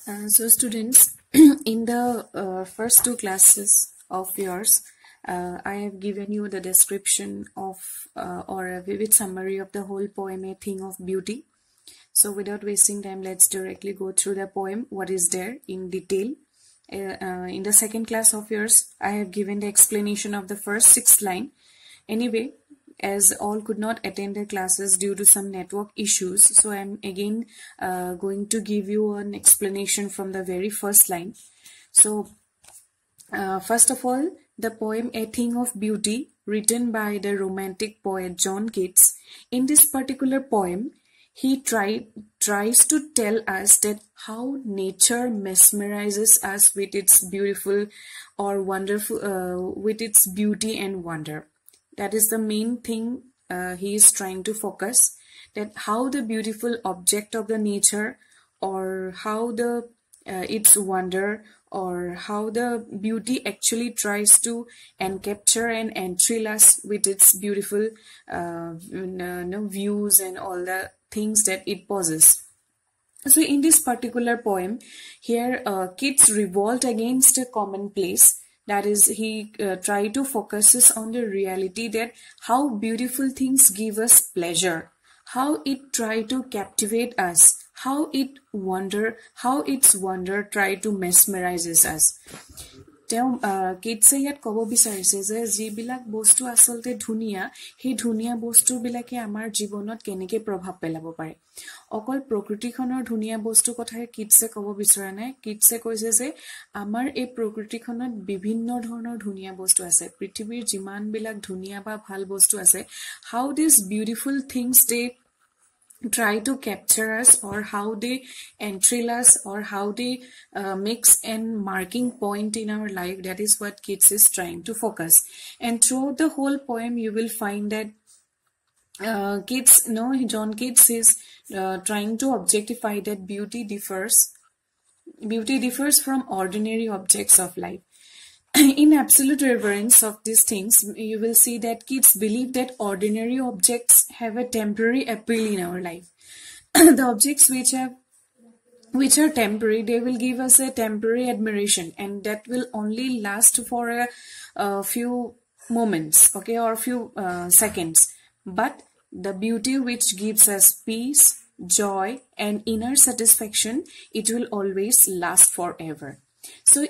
So students, in the first two classes of yours, I have given you the description of or a vivid summary of the whole poem, A Thing of Beauty. So without wasting time, let's directly go through the poem, what is there in detail. In the second class of yours, I have given the explanation of the first 6 line. Anyway, as all could not attend their classes due to some network issues, so I'm again going to give you an explanation from the very first line. So first of all, the poem A Thing of Beauty, written by the romantic poet John Keats. In this particular poem, he tries to tell us that how nature mesmerizes us with its beautiful or wonderful, with its beauty and wonder. That is the main thing he is trying to focus, that how the beautiful object of the nature, or how the its wonder, or how the beauty actually tries to capture and enthral us with its beautiful views and all the things that it possesses. So in this particular poem, here Keats revolt against a commonplace. That is, he tried to focus on the reality that how beautiful things give us pleasure, how it try to captivate us, how its wonder try to mesmerizes us. Keatse ইয়াত কব বিচাৰিছে যে যিবিলাক বস্তু আসলতে ধুনিয়া, সেই ধুনিয়া বস্তুবিলাকে আমাৰ জীৱনত কেনেকৈ প্ৰভাৱ পেলাব পাৰে। অকল প্ৰকৃতিখনৰ ধুনিয়া বস্তু কথাই কিটছে কব বিচৰা নাই। কিটছে কৈছে যে আমাৰ এই প্ৰকৃতিখনত বিভিন্ন ধৰণৰ ধুনিয়া বস্তু আছে। পৃথিৱীৰ যিমানবিলাক ধুনিয়া বা ভাল বস্তু আছে, how these beautiful things they try to capture us, or how they enthral us, or how they makes an marking point in our life. That is what Keats is trying to focus. And throughout the whole poem, you will find that John Keats is trying to objectify that beauty differs from ordinary objects of life. In absolute reverence of these things, you will see that Keats believed that ordinary objects have a temporary appeal in our life. The objects which are temporary, they will give us a temporary admiration, and that will only last for a few moments, okay, or few seconds. But the beauty which gives us peace, joy, and inner satisfaction, it will always last forever. So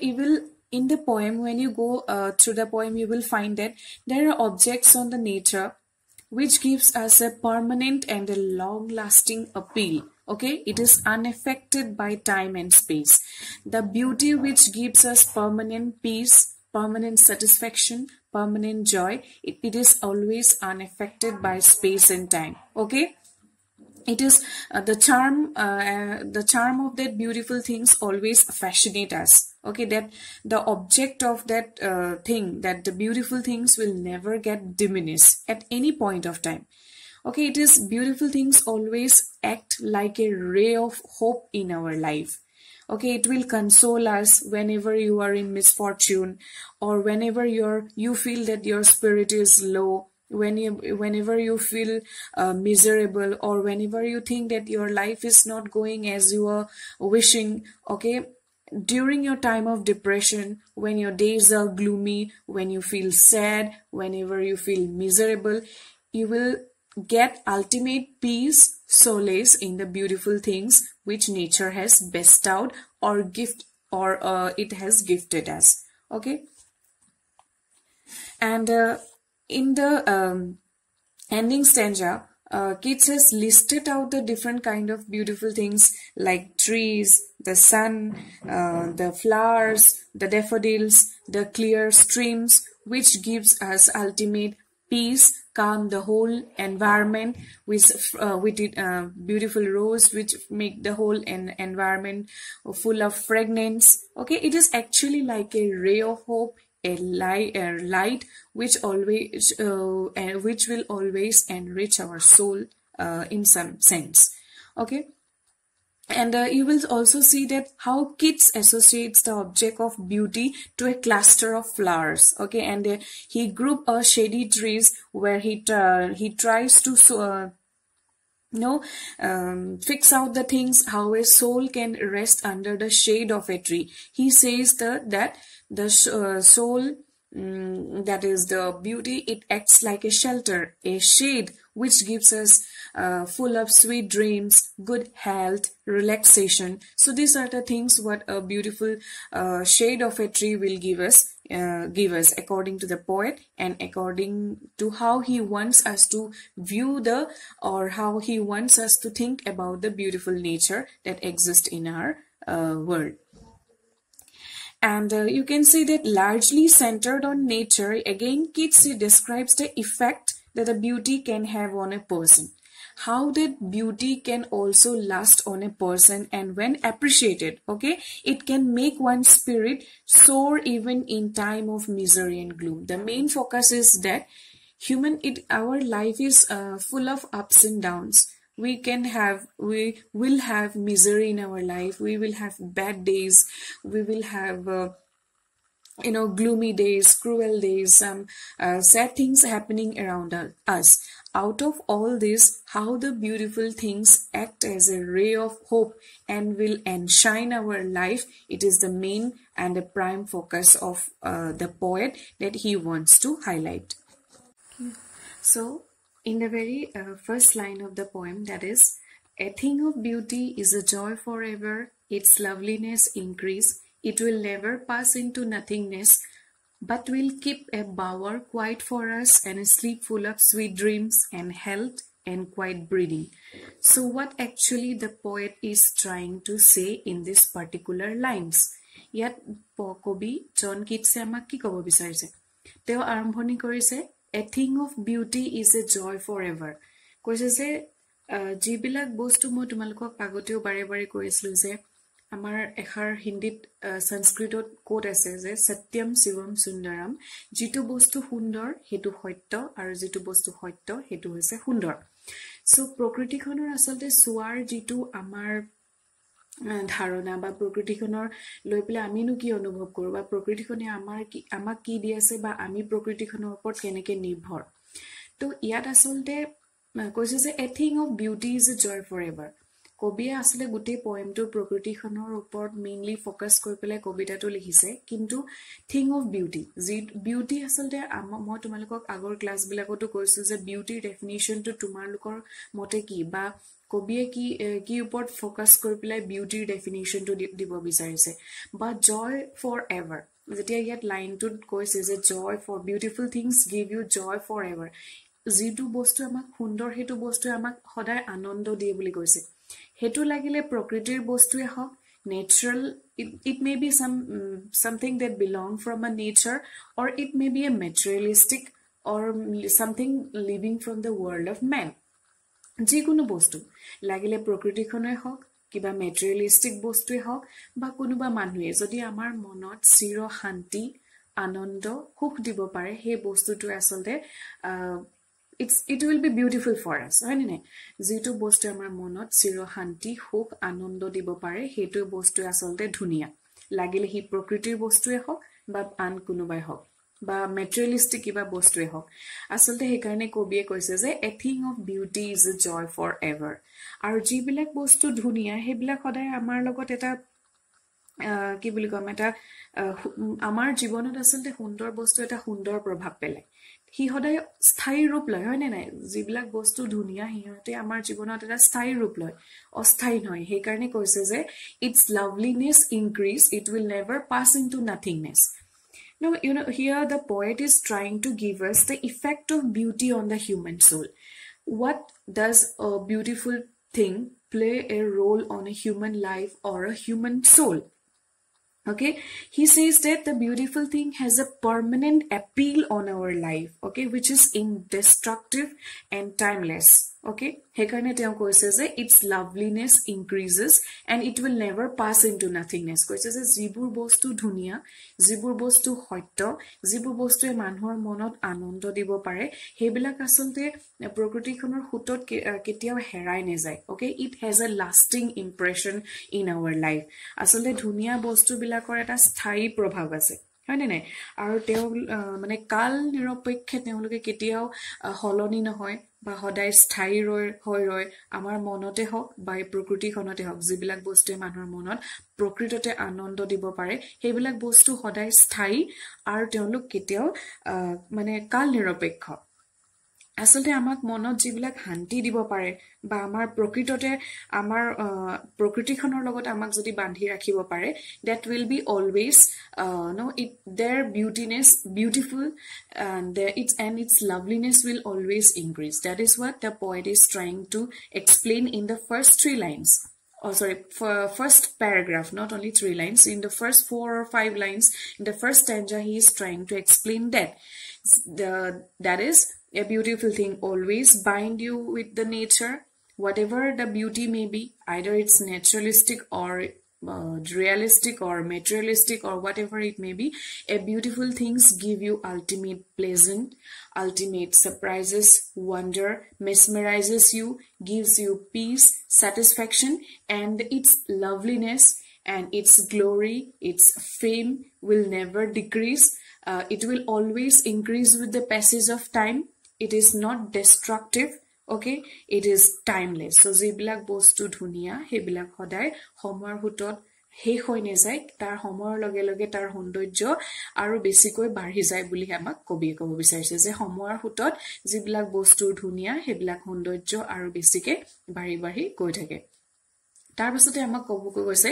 in the poem, when you go through the poem, you will find that there are objects on the nature which gives us a permanent and a long-lasting appeal. Okay, it is unaffected by time and space. The beauty which gives us permanent peace, permanent satisfaction, permanent joy, it is always unaffected by space and time. Okay. It is the charm of that beautiful things always fascinate us. Okay, that the object of that thing, that the beautiful things will never get diminished at any point of time. Okay, it is beautiful things always act like a ray of hope in our life. Okay, it will console us whenever you are in misfortune, or whenever you feel that your spirit is low. Whenever you feel miserable, or whenever you think that your life is not going as you are wishing, okay, during your time of depression, when your days are gloomy, when you feel sad, whenever you feel miserable, you will get ultimate peace, solace in the beautiful things which nature has bestowed or it has gifted us. Okay, and in the ending stanza, Keats has listed out the different kind of beautiful things like trees, the sun, the flowers, the daffodils, the clear streams, which gives us ultimate peace, calm the whole environment with it, beautiful rose which make the whole environment full of fragrance. Okay, it is actually like a ray of hope, a light which will always enrich our soul in some sense. Okay, and you will also see that how Keats associates the object of beauty to a cluster of flowers. Okay, and he group shady trees where he tries to fix out the things how a soul can rest under the shade of a tree. He says that the soul, that is the beauty, it acts like a shelter, a shade which gives us full of sweet dreams, good health, relaxation. So these are the things what a beautiful shade of a tree will give us according to the poet, and according to how he wants us to view or how he wants us to think about the beautiful nature that exists in our world. And you can see that largely centered on nature, again Keats describes the effect that the beauty can have on a person, how that beauty can also last on a person, and when appreciated, okay, it can make one's spirit soar even in time of misery and gloom. The main focus is that our life is full of ups and downs. We will have misery in our life, we will have bad days, we will have gloomy days, cruel days, some sad things happening around us. Out of all this, how the beautiful things act as a ray of hope and will enshine our life, it is the main and the prime focus of the poet that he wants to highlight. So, in the very first line of the poem, that is, a thing of beauty is a joy forever, its loveliness increase, it will never pass into nothingness, but will keep a bower quiet for us and a sleep full of sweet dreams and health and quiet breathing. So what actually the poet is trying to say in this particular lines? Yat Kobi John Keats amak ki kobo bicharise? Teo arambhoni korise, a thing of beauty is a joy forever. Koise je jibilak bostu moi tumalukok agoteo bare bare koislu je আমাৰ এখাৰ হিন্দীত সংস্কৃতত coat আছে যে সত্যম শিৱম সুন্দৰম, যিটো বস্তু সুন্দৰ হেতু সত্য আৰু যিটো বস্তু সত্য হেতু হৈছে সুন্দৰ। সো প্ৰকৃতিখনৰ আসলতে সুৱাৰ যিটো আমাৰ ধাৰণা বা প্ৰকৃতিখনৰ লৈ পেলাই আমিনো কি অনুভৱ কৰো বা প্ৰকৃতিখনে আমাক কি দি আছে বা আমি প্ৰকৃতিখনৰ ওপৰত কেনেকে নিৰ্ভৰ। তো ইয়াত আসলতে কৈছে যে a thing of beauty is a joy for ever. কবিয়ে আসলে গোটেই পয়েমটো প্ৰকৃতিখনৰ ওপৰত মেইনলি ফোকাস কৰি পেলাই কবিতাটো লিখিছে, কিন্তু থিং অফ বিউটি, যি বিউটি আসলতে মই তোমালোকক আগৰ ক্লাছবিলাকতো কৈছো যে বিউটিৰ ডেফিনিশ্যনটো তোমালোকৰ মতে কি, বা কবিয়ে কি ওপৰত ফোকাস কৰি পেলাই বিউটিৰ ডেফিনিশ্যনটো দিব বিচাৰিছে। বা জয় ফৰ এভাৰ, যেতিয়া ইয়াত লাইনটোত কৈছে যে joy for beautiful things give you joy for ever, যিটো বস্তু আমাক সুন্দৰ সেইটো বস্তুৱে আমাক সদায় আনন্দ দিয়ে বুলি কৈছে। হেতু লাগিলে প্ৰকৃতিৰ বস্তুৱে হওক, natural, it may be something that belong from a nature, or it may be a materialistic or something living from the world of man. যিকোনো বস্তু লাগিলে প্ৰকৃতিখনে হওক, কিবা মেটেৰিয়েলিষ্টিক বস্তুৱে হওক, বা কোনোবা মানুহে যদি আমাৰ মনত চিৰ শান্তি আনন্দ সুখ দিব পাৰে, সেই বস্তুটো আসলতে it will be beautiful for us, হয় নে? যিটো বস্তু আমাৰ মনত চিৰ শান্তি সুখ আনন্দ দিব পাৰে, সেইটো বস্তু আসলতে ধুনিয়া, লাগিলে হি প্ৰকৃতিৰ বস্তুৱে হওক বা আন কোনোবাই হওক বা মেটেৰিয়েলিষ্টিক কিবা বস্তুৱে হওক। আসলতে সেইকাৰণে কবিয়ে কৈছে যে a thing of beauty is a joy for ever. আৰু যিবিলাক বস্তু ধুনিয়া সেইবিলাক সদায় আমাৰ লগত এটা কি বুলি কম, এটা আমাৰ জীৱনত আসলতে সুন্দৰ বস্তু এটা সুন্দৰ প্ৰভাৱ পেলায়, সি সদায় স্থায়ী ৰূপ লয়, হয় নে নাই? যিবিলাক বস্তু ধুনিয়া সিহঁতে আমাৰ জীৱনত এটা স্থায়ী ৰূপ লয়, অস্থায়ী নহয়। সেইকাৰণে কৈছে যে its loveliness increase, it will never pass into nothingness. Now, here the poet is trying to give us the effect of beauty on the human soul. What does a beautiful thing play a role on a human life or a human soul? Okay, he says that the beautiful thing has a permanent appeal on our life, okay, which is indestructible and timeless. Okay, hekarne teo koise je its loveliness increases and it will never pass into nothingness. Koise je jibur bostu dhuniya, jibur bostu সত্য, jibur bostu মানুহৰ মনত আনন্দ দিব পাৰে, হেবিলাক আসলতে প্ৰকৃতিখনৰ হুটত কেতিয়াও হেৰাই নেযায়। Okay, it has a lasting impression in our life. আসলতে ধুনিয়া বস্তু বিলাকৰ এটা স্থায়ী প্ৰভাৱ আছে, হয় নে নাই আৰু তেওঁ মানে কাল নিৰপেক্ষে তেওঁলোকে কেতিয়াও হলনি নহয় বা সদায় স্থায়ী ৰয় আমাৰ মনতে হওক বা প্ৰকৃতিখনতে হওক যিবিলাক বস্তুৱে মানুহৰ মনত প্ৰকৃততে আনন্দ দিব পাৰে সেইবিলাক বস্তু সদায় স্থায়ী আৰু তেওঁলোক কেতিয়াও মানে কাল নিৰপেক্ষ আসলতে আমাক মনত যিবিলাক শান্তি দিব পাৰে বা আমাৰ প্ৰকৃততে আমাৰ প্ৰকৃতিখনৰ লগত আমাক যদি বান্ধি ৰাখিব পাৰে that will be always no it their beautiful and its loveliness will always increase. That is what the poet is trying to explain in the first 3 lines. Oh, sorry, for first paragraph, not only 3 lines. In the first 4 or 5 lines, in the first stanza, he is trying to explain that is a beautiful thing. Always bind you with the nature, whatever the beauty may be, either it's naturalistic or realistic or materialistic or whatever it may be. A beautiful things give you ultimate pleasant, ultimate surprises, wonder, mesmerizes you, gives you peace, satisfaction, and its loveliness and its glory, its fame will never decrease. It will always increase with the passage of time. It is not destructive. Okay, it is timeless. So jibilak bostu dhuniya hebilak hoday homor hutot শেষ হৈ নাযায় তাৰ সময়ৰ লগে লগে তাৰ সৌন্দৰ্য আৰু বেছিকৈ বাঢ়ি যায় বুলি আমাক কবিয়ে ক'ব বিচাৰিছে যে সময়ৰ হুতত যিবিলাক বস্তু ধুনিয়া হেবিলাক সৌন্দৰ্য আৰু বেছিকে বাঢ়ি বাঢ়ি গৈ থাকে তাৰ পিছতে আমাক ক'ব কৈছে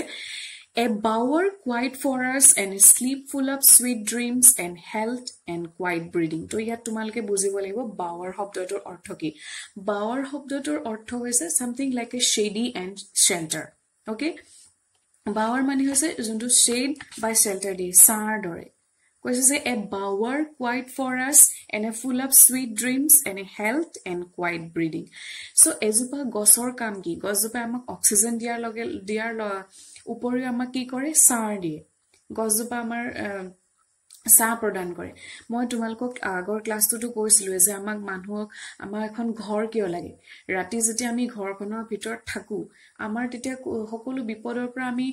A bower quiet for us and a sleep full of sweet dreams and health and quiet breathing. তো ইয়াত তোমালকে বুজিব লাগিব bower শব্দটোৰ অৰ্থ কি bower শব্দটোৰ অৰ্থ হৈছে something like a shady and shelter. Okay, bower মানে হৈছে যোনটো shade by shelter the sir দৰে কৈছে যে a bower quiet for us and a full of sweet dreams and a health and quiet breathing. So এজোপা গছৰ কাম কি গছজোপা আমাক অক্সিজেন দিয়াৰ উপৰিও আমাক কি কৰে ছাৰ দিয়ে গছজোপা আমাৰ ছাঁ প্ৰদান কৰে মই তোমালোকক আগৰ ক্লাছটোতো কৈছিলো যে আমাক মানুহক আমাৰ এখন ঘৰ কিয় লাগে ৰাতি যেতিয়া আমি ঘৰখনৰ ভিতৰত থাকো আমাৰ তেতিয়া সকলো বিপদৰ পৰা আমি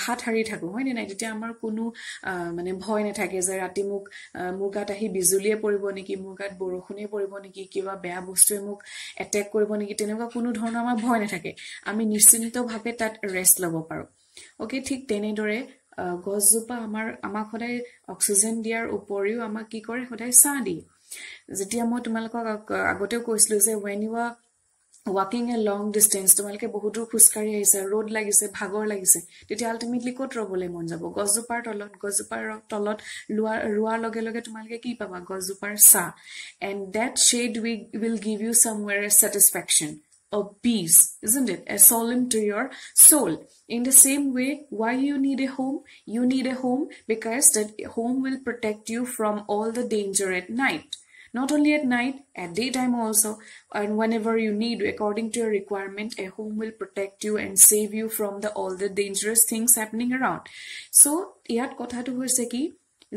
হাত হাৰি থাকো হয় নে নাই তেতিয়া আমাৰ কোনো মানে ভয় নাথাকে যে ৰাতি মোৰ গাত আহি বিজুলীয়ে পৰিব নেকি মোৰ গাত বৰষুণে পৰিব নেকি কিবা বেয়া বস্তুৱে মোক এটেক কৰিব নেকি তেনেকুৱা কোনো ধৰণৰ আমাৰ ভয় নাথাকে আমি নিশ্চিন্তভাৱে তাত ৰেষ্ট ল'ব পাৰো ওকে ঠিক তেনেদৰে গছজোপা আমাক সদায় অক্সিজেন দিয়াৰ উপৰিও আমাক কি কৰে সদায় ছাঁ দিয়ে যেতিয়া মই তোমালোকক আগতেও কৈছিলো যে when you are walking a long distance তোমালোকে বহুতো খুচকাৰি আহিছে ৰ'দ লাগিছে ভাগৰ লাগিছে তেতিয়া আলটিমেটলি ক'ত ৰ'বলৈ মন যাব গছজোপাৰ তলত ৰুৱাৰ লগে লগে তোমালোকে কি পাবা গছজোপাৰ ছাঁ and that shade will give you somewhere satisfaction a peace, isn't it? A solemn to your soul. In the same way, why you need a home? You need a home because that home will protect you from all the danger at night. Not only at night, at daytime also, and whenever you need, according to your requirement, a home will protect you and save you from all the dangerous things happening around. So, ইয়াত কথাটো হৈছে কি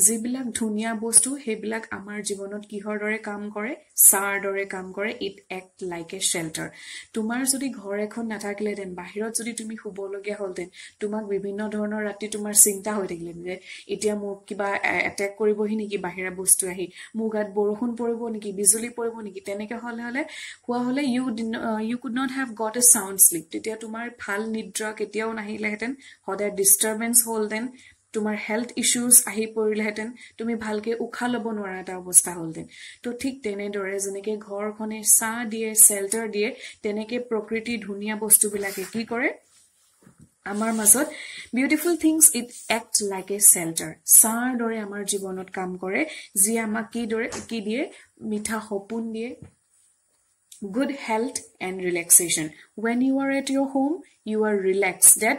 যিবিলাক ধুনিয়া বস্তু হেবিলাক আমাৰ জীৱনত কিহৰ দৰে কাম কৰে ছাৰ দৰে কাম কৰে ইট এক্ট লাইক এ শেল্টাৰ তোমাৰ যদি ঘৰ এখন নাথাকিলে দেন বাহিৰত যদি তুমি শুবলগীয়া হলতেন তোমাক বিভিন্ন ধৰণৰ ৰাতি তোমাৰ চিন্তা হৈ থাকিলে যে এতিয়া মোক কিবা এটেক কৰিবহি নেকি বাহিৰা বস্তু আহি মোৰ গাত বৰষুণ পৰিব নেকি বিজুলী পৰিব নেকি তেনেকৈ হলে you could not have got a sound sleep তেতিয়া তোমাৰ ভাল নিদ্ৰা কেতিয়াও নাহিলেহেঁতেন সদায় ডিস্টাৰবেন্স হলতেন তোমাৰ হেলথ ইস্যুজ আহি পৰিলেহেঁতেন তুমি ভালকে উখা ল'ব নোৱাৰা এটা অৱস্থা হলতেন তো ঠিক তেনেদৰে যেনেকে ঘৰখনে ছাঁ দিয়ে শেল্টাৰ দিয়ে তেনেকে প্ৰকৃতি ধুনিয়া বস্তুবিলাকে কি কৰে আমাৰ মাজত beautiful things it act like a shelter ছাঁৰ দৰে আমাৰ জীৱনত কাম কৰে যি আমাক কি দিয়ে মিঠা সপোন দিয়ে good health and relaxation when you are at your home you are relaxed that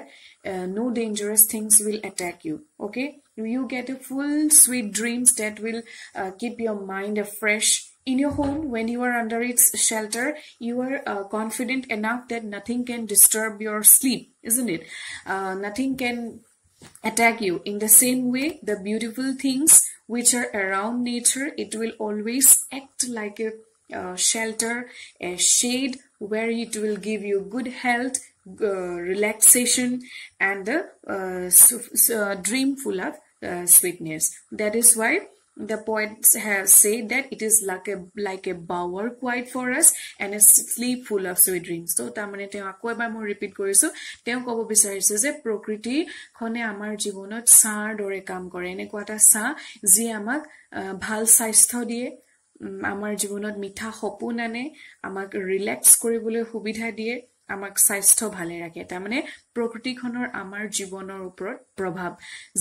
no dangerous things will attack you okay you get a full sweet dreams that will keep your mind fresh in your home when you are under its shelter you are confident enough that nothing can disturb your sleep isn't it nothing can attack you in the same way the beautiful things which are around nature it will always act like a shelter, a shade where it will give you good health, relaxation, and a dream full of sweetness. That is why the poets have said that it is like a bower quiet for us and a sleep full of sweet dreams. So tamane te akko ebar moi repeat korisu te kobo bicharise je prokriti khone amar jibonot sar dore kam kore enekwa ta sa ji amak bhal saistho die amar jibonot mitha hopun ane amak relax koribole subidha die আমাক স্বাস্থ্য ভালে ৰাখে তাৰমানে প্ৰকৃতিখনৰ আমাৰ জীৱনৰ ওপৰত প্ৰভাৱ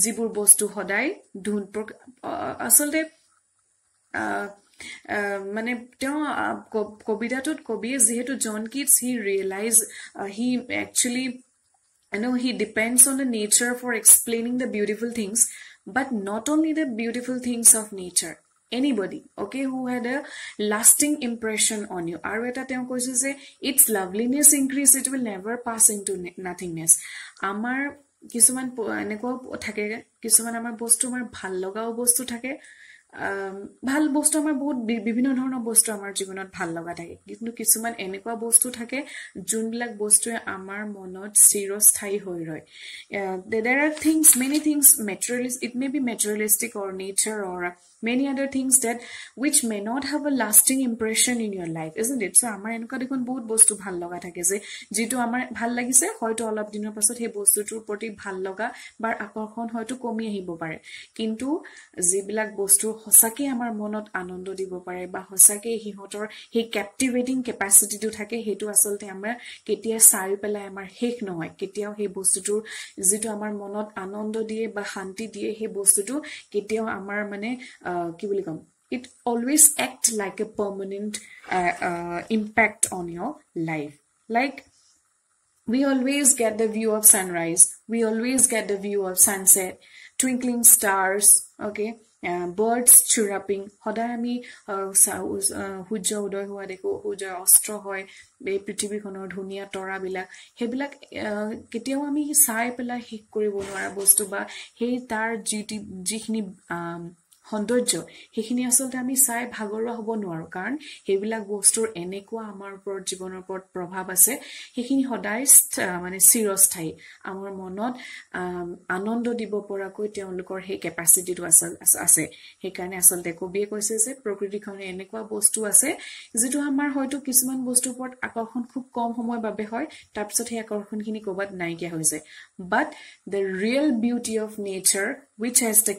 যিবোৰ বস্তু সদায় ধুন আসলতে মানে তেওঁ কবিতাটোত কবিয়ে যেহেতু John Keats he realized he actually he depends on the nature for explaining the beautiful things, but not only the beautiful things of nature, anybody okay who had a lasting impression on you aru eta teo koise je its loveliness increase, it will never pass into nothingness. Amar kisuman eneko thake kisuman amar bostu amar bhal logao bostu thake ভাল বস্তু আমাৰ বহুত বিভিন্ন ধৰণৰ বস্তু আমাৰ জীৱনত ভাল লগা থাকে কিন্তু কিছুমান এনেকুৱা বস্তু থাকে যোনবিলাক বস্তুৱে আমাৰ মনত চিৰস্থায়ী হৈ ৰয় there are things, many things materialistic, it may be materialistic or nature or many other things that which may not have a lasting impression in your life, isn't it? So আমাৰ এনেকুৱা দেখোন বহুত বস্তু ভাল লগা থাকে যে যেটো আমাৰ ভাল লাগিছে হয়তো অলপ দিনৰ পাছত সেই বস্তুটোৰ প্ৰতি ভাল লগা বা আকৰ্ষণ হয়তো কমি আহিব পাৰে কিন্তু যিবিলাক বস্তু হসাকে আমাৰ মনত আনন্দ দিব পাৰে বা হসাকে হিহতৰ হে ক্যাপটিভেটিং ক্যাপাসিটিটো থাকে হেতু আসলতে আমাৰ কেতিয়া চাই পেলাই আমাৰ শেষ নহয় কেতিয়াও হে বস্তুটোৰ যেটো আমাৰ মনত আনন্দ দিয়ে বা শান্তি দিয়ে হে বস্তুটো কেতিয়াও আমাৰ মানে কি বুলি কম it always act like a permanent impact on your life. Like we always get the view of sunrise, we always get the view of sunset, twinkling stars, okay, birds chirruping. Hoday ami hujja udoy hua dekho, hujja ostro hoy be prithibir khonor dhuniya tora bilak hebilak ketiao ami sai pela hik koribo nwara bostu ba he tar jikhini সৌন্দৰ্য হেখিনি আসলতে আমি চাই ভাগৰুৱা হ'ব নোৱাৰো কাৰণ হেবিলাক বস্তুৰ এনেকুৱা আমাৰ ওপৰত জীৱনৰ ওপৰত প্ৰভাৱ আছে হেখিনি সদায় মানে চিৰস্থায়ী আমাৰ মনত আনন্দ দিব পৰাকৈ তেওঁলোকৰ হে ক্যাপাসিটিটো আছে হেকাৰণে আসলতে কবিয়ে কৈছে যে প্ৰকৃতিখনে এনেকুৱা বস্তু আছে যেটো আমাৰ হয়তো কিছুমান বস্তুৰ ওপৰত আকৰ্ষণ খুব কম সময় বাবে হয় তাৰপিছত হে আকৰ্ষণখিনি কবাত নাইকিয়া হৈ যায় but the real beauty of nature which has the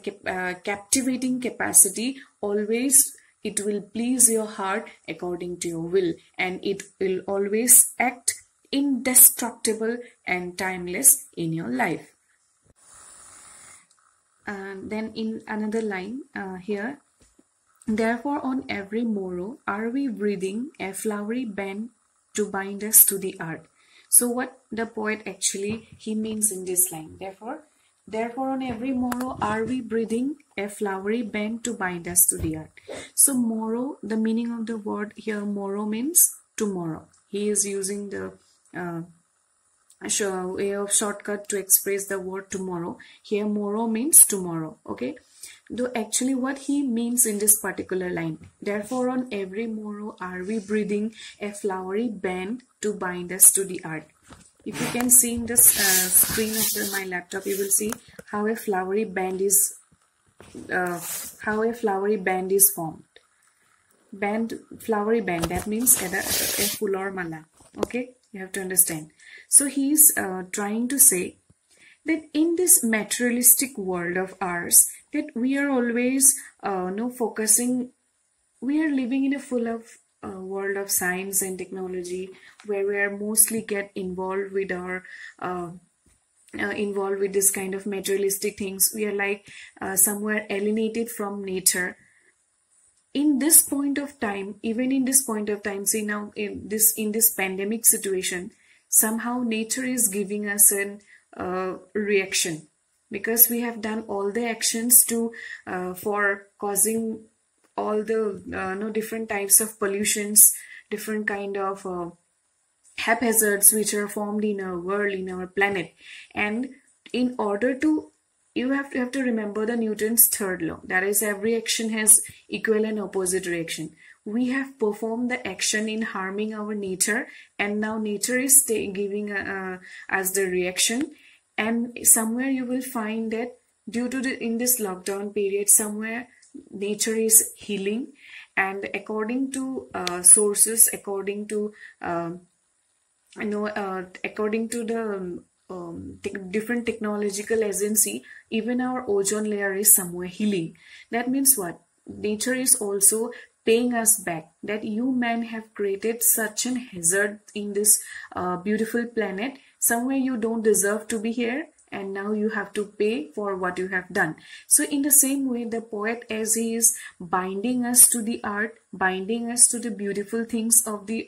captivating capacity, always it will please your heart according to your will and it will always act indestructible and timeless in your life. Then in another line here, therefore on every morrow are we breathing a flowery band to bind us to the earth. So what the poet actually he means in this line, Therefore on every morrow are we breathing a flowery band to bind us to the earth. So morrow, the meaning of the word here morrow means tomorrow. He is using the way of shortcut to express the word tomorrow. Here morrow means tomorrow, okay? Though actually what he means in this particular line, therefore on every morrow are we breathing a flowery band to bind us to the earth. If you can see in the screen of my laptop, you will see how a flowery band is formed. Flowery band, that means a fulor mala. Okay, you have to understand. So he is trying to say that in this materialistic world of ours, that we are always focusing. We are living in a full of world of science and technology where we are mostly get involved with our involved with this kind of materialistic things. We are like somewhere alienated from nature. In this point of time, even in this point of time, see now in this pandemic situation, somehow nature is giving us an reaction because we have done all the actions to for causing all the different types of pollutions, different kind of haphazards which are formed in our world, in our planet. And in order to, you have to remember the Newton's third law, that is every action has equal and opposite reaction. We have performed the action in harming our nature and now nature is giving us the reaction, and somewhere you will find that due to in this lockdown period, somewhere nature is healing, and according to sources, according to according to the different technological agency, even our ozone layer is somewhere healing. That means what? Nature is also paying us back, that you man have created such an hazard in this beautiful planet. Somewhere you don't deserve to be here, and now you have to pay for what you have done. So in the same way, the poet, as he is binding us to the art, binding us to the beautiful things of the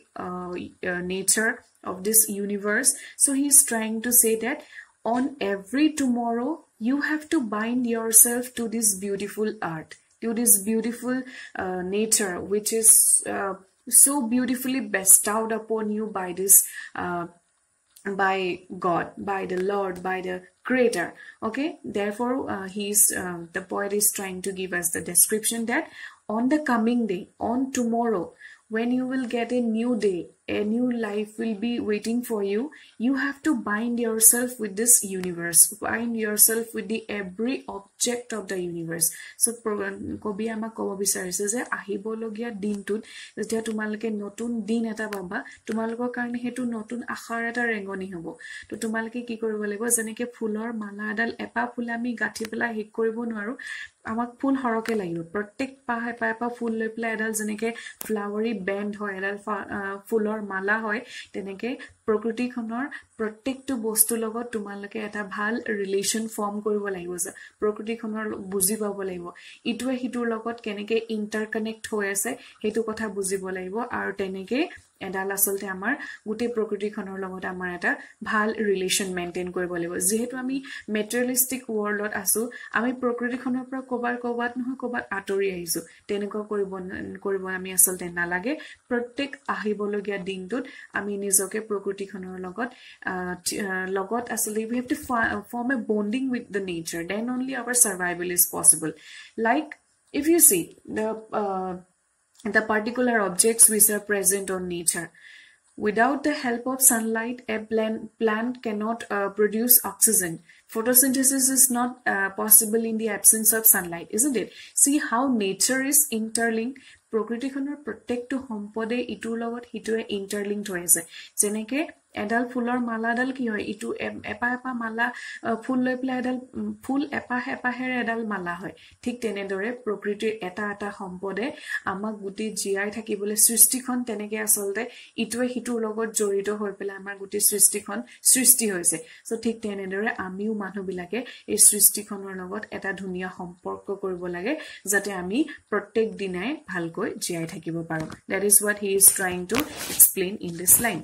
nature of this universe, so he is trying to say that on every tomorrow you have to bind yourself to this beautiful art, to this beautiful nature, which is so beautifully bestowed upon you by this by God, by the Lord, by the Creator. Okay, therefore the poet is trying to give us the description that on the coming day, on tomorrow, when you will get a new day, a new life will be waiting for you, you have to bind yourself with this universe, bind yourself with the every object of the universe. So কবি আমাক ক'ব বিচাৰিছে যে আহিবলগীয়া দিনটোত যেতিয়া তোমালোকে নতুন দিন এটা পাবা, তোমালোকৰ কাৰণে হেতু নতুন আশাৰ এটা ৰেঙনি হ'ব। তো তোমালোকে কি কৰিব লাগিব, যেনেকে ফুলৰ মালা এডাল এপা ফুল আমি গাঁঠি পেলাই শেষ কৰিব নোৱাৰো, আমাক ফুল হৰকে লাগিব। প্ৰত্যেক পাহ এপা ফুল লৈ পেলাই এডাল যেনেকে ফ্লাৱাৰী বেণ্ড হয়, এডাল ফুলৰ মালা হয়, তেনেকে প্ৰকৃতিখনৰ প্ৰত্যেকটো বস্তুৰ লগত তোমালোকে এটা ভাল ৰিলেশ্যন ফৰ্ম কৰিব লাগিব, প্ৰকৃতিখনৰ বুজি পাব লাগিব, ইটোৱে সিটোৰ লগত কেনেকে ইণ্টাৰকানেক্ট হৈ আছে সেইটো কথা বুজিব লাগিব, আৰু তেনেকে এডাল আচলতে আমাৰ গোটেই প্ৰকৃতিখনৰ লগত আমাৰ এটা ভাল ৰিলেশ্যন মেইনটেইন কৰিব লাগিব। যেহেতু আমি মেটেৰিয়েলিষ্টিক ৱৰ্ল্ডত আছো, আমি প্ৰকৃতিখনৰ পৰা ক'বাত নহয় ক'বাত আঁতৰি আহিছো, তেনেকুৱা কৰিব আমি আচলতে নালাগে। প্ৰত্যেক আহিবলগীয়া দিনটোত আমি নিজকে প্ৰকৃতিখনৰ লগত আচলতে we have to form a bonding with the nature, then only our survival is possible. Like if you see the particular objects which are present on nature, without the help of sunlight, a plant cannot produce oxygen. Photosynthesis is not possible in the absence of sunlight, isn't it? See how nature is interlinked. প্ৰকৃতিখনৰ প্ৰত্যেকটো সম্পদে ইটোৰ লগত সিটোৱে ইণ্টাৰলিংকড হৈ আছে। যেনেকে এডাল ফুলৰ মালাডাল কি হয়, ইটো এপা মালা ফুল লৈ পেলাই এডাল ফুল এপাহেৰে এডাল মালা হয়। ঠিক তেনেদৰে প্ৰকৃতিৰ এটা সম্পদে আমাক গোটেই জীয়াই থাকিবলৈ, সৃষ্টিখন তেনেকে আচলতে ইটোৱে সিটোৰ লগত জড়িত হৈ পেলাই আমাৰ গোটেই সৃষ্টিখন সৃষ্টি হৈছে। চ' ঠিক তেনেদৰে আমিও মানুহবিলাকে এই সৃষ্টিখনৰ লগত এটা ধুনীয়া সম্পৰ্ক কৰিব লাগে, যাতে আমি প্ৰত্যেক দিনাই ভালকৈ জীয়াই থাকিব পাৰো। That is what he is trying to explain in this line.